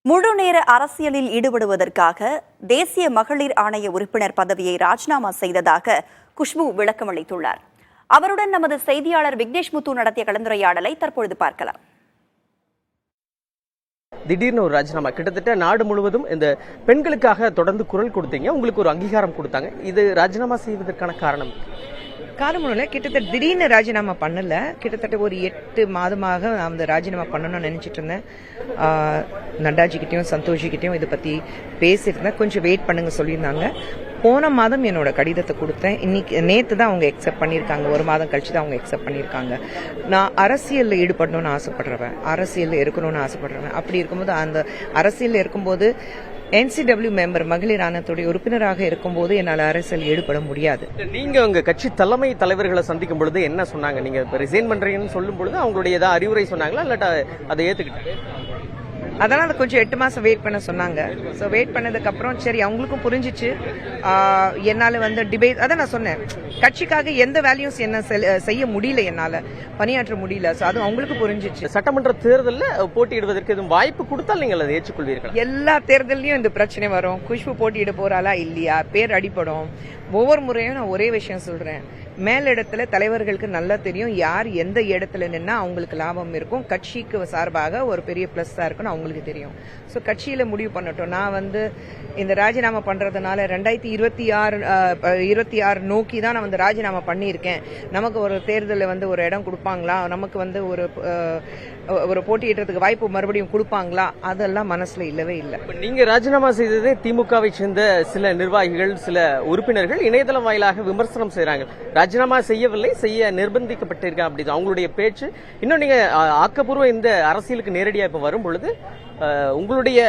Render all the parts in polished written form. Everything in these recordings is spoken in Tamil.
முழு நேர அரசியலில் ஈடுபடுவதற்காக தேசிய மகளிர் ஆணைய உறுப்பினர் பதவியை ராஜினாமா செய்ததாக குஷ்பு விளக்கமளித்துள்ளார். அவருடன் நமது செய்தியாளர் விக்னேஷ் முத்து நடத்திய கலந்துரையாடலை தற்பொழுது பார்க்கலாம். திடீர்னு ஒரு ராஜினாமா, கிட்டத்தட்ட நாடு முழுவதும் இந்த பெண்களுக்காக தொடர்ந்து குரல் கொடுத்தீங்க, உங்களுக்கு ஒரு அங்கீகாரம் கொடுத்தாங்க. இது ராஜினாமா செய்வதற்கான காரணம்? காரணம் கிட்டத்தட்ட திடீர்னு ராஜினாமா பண்ணல. கிட்டத்தட்ட ஒரு 8 மாதமாக நான் அந்த ராஜினாமா பண்ணணும்னு நினைச்சிட்டு இருந்தேன். நட்டாஜிக்கிட்டையும் சந்தோஷிக்கிட்டையும் இதை பத்தி பேசியிருந்தேன். கொஞ்சம் வெயிட் பண்ணுங்க சொல்லியிருந்தாங்க. போன மாதம் என்னோட கடிதத்தை கொடுத்தேன். நேற்று தான் அவங்க எக்ஸெப்ட் பண்ணியிருக்காங்க. ஒரு மாதம் கழிச்சு தான் அவங்க எக்ஸெப்ட் பண்ணியிருக்காங்க. நான் அரசியலில் ஈடுபடணும்னு ஆசைப்படுறேன், அரசியலில் இருக்கணும்னு ஆசைப்படுறேன். அப்படி இருக்கும்போது அந்த அரசியலில் இருக்கும்போது NCW மெம்பர் மகளிர் ஆணையத்துடைய உறுப்பினராக இருக்கும்போது என்னால் அரசியல் ஈடுபட முடியாது. நீங்க உங்க கட்சி தலைவர்களை சந்திக்கும் பொழுது என்ன சொன்னாங்க? நீங்க ரிசைன் பண்றீங்கன்னு சொல்லும் பொழுது அவங்களுடைய ஏதாவது அறிவுரை சொன்னாங்களா, இல்லாட்டா அதை ஏத்துக்கிட்டாங்க? அதனால கொஞ்சம் 8 மாசம் வெயிட் பண்ண சொன்னாங்க. ஸோ வெயிட் பண்ணதுக்கு அப்புறம் சரி அவங்களுக்கும் புரிஞ்சிச்சு. என்னால டிபேட் அதான் நான் சொன்னேன், கட்சிக்காக எந்த வேல்யூஸ் என்ன செய்ய முடியல, என்னால பணியாற்ற முடியல. ஸோ அது அவங்களுக்கு புரிஞ்சிச்சு. சட்டமன்ற தேர்தலில் போட்டியிடுவதற்கு எதுவும் வாய்ப்பு கொடுத்தால் நீங்கள் அதை ஏற்றுக்கொள்வீர்கள்? எல்லா தேர்தலையும் இந்த பிரச்சனை வரும். குஷ்பு போட்டியிட போறாளா இல்லையா, பேர் அடிப்படும். ஒவ்வொரு முறையும் நான் ஒரே விஷயம் சொல்றேன், மேலிடத்துல தலைவர்களுக்கு நல்லா தெரியும் யார் எந்த இடத்துல நின்னா அவங்களுக்கு லாபம் இருக்கும், கட்சிக்கு சார்பாக ஒரு பெரிய பிளஸ்ஸா இருக்குன்னு அவங்களுக்கு தெரியும். ஸோ கட்சியில முடிவு பண்ணட்டும். நான் இந்த ராஜினாமா பண்றதுனால 2026 நோக்கி தான் நான் ராஜினாமா பண்ணியிருக்கேன். நமக்கு ஒரு தேர்தலில் ஒரு இடம் கொடுப்பாங்களா, நமக்கு ஒரு போட்டியிடுறதுக்கு வாய்ப்பு மறுபடியும் கொடுப்பாங்களா, அதெல்லாம் மனசுல இல்லவே இல்லை. நீங்க ராஜினாமா செய்ததே திமுகவை சேர்ந்த சில நிர்வாகிகள், சில உறுப்பினர்கள் இணையதளம் வாயிலாக விமர்சனம் செய்யறாங்க. ராஜினாமா செய்யவில்லை, செய்ய நிர்பந்திக்கப்பட்டிருக்க அப்படி அவங்களுடைய பேச்சு. இன்னும் நீங்க ஆக்கப்பூர்வ இந்த அரசியலுக்கு நேரடியா இப்ப வரும் பொழுது உங்களுடைய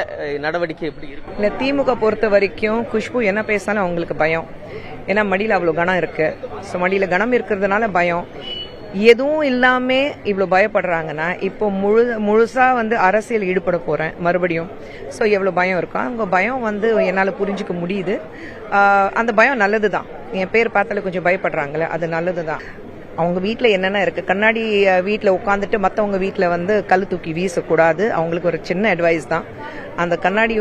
நடவடிக்கை எப்படி இருக்கு? இல்ல, திமுக பொறுத்த வரைக்கும் குஷ்பு என்ன பேசினாலும் அவங்களுக்கு பயம். ஏன்னா மடியில அவ்வளவு கனம் இருக்கு. ஸோ மடியில கனம் இருக்கிறதுனால பயம். எதுவும் இல்லாம இவ்வளவு பயப்படுறாங்கன்னா இப்போ முழுசா அரசியல் ஈடுபட போறேன் மறுபடியும். ஸோ எவ்வளவு பயம் இருக்கும், அவங்க பயம் என்னால புரிஞ்சுக்க முடியுது. அந்த பயம் நல்லதுதான். என் பேர் பார்த்தாலே கொஞ்சம் பயப்படுறாங்களே, அது நல்லதுதான். அவங்க வீட்டுல என்னென்ன இருக்கு, கண்ணாடி வீட்டுல உட்காந்துட்டு மத்தவங்க வீட்டுல கல் தூக்கி வீசக்கூடாது. அவங்களுக்கு ஒரு சின்ன அட்வைஸ் தான். அந்த கண்ணாடி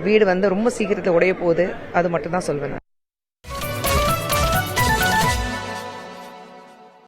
வீடு ரொம்ப சீக்கிரத்துல உடைய போகுது, அது மட்டும் தான் சொல்வேன்.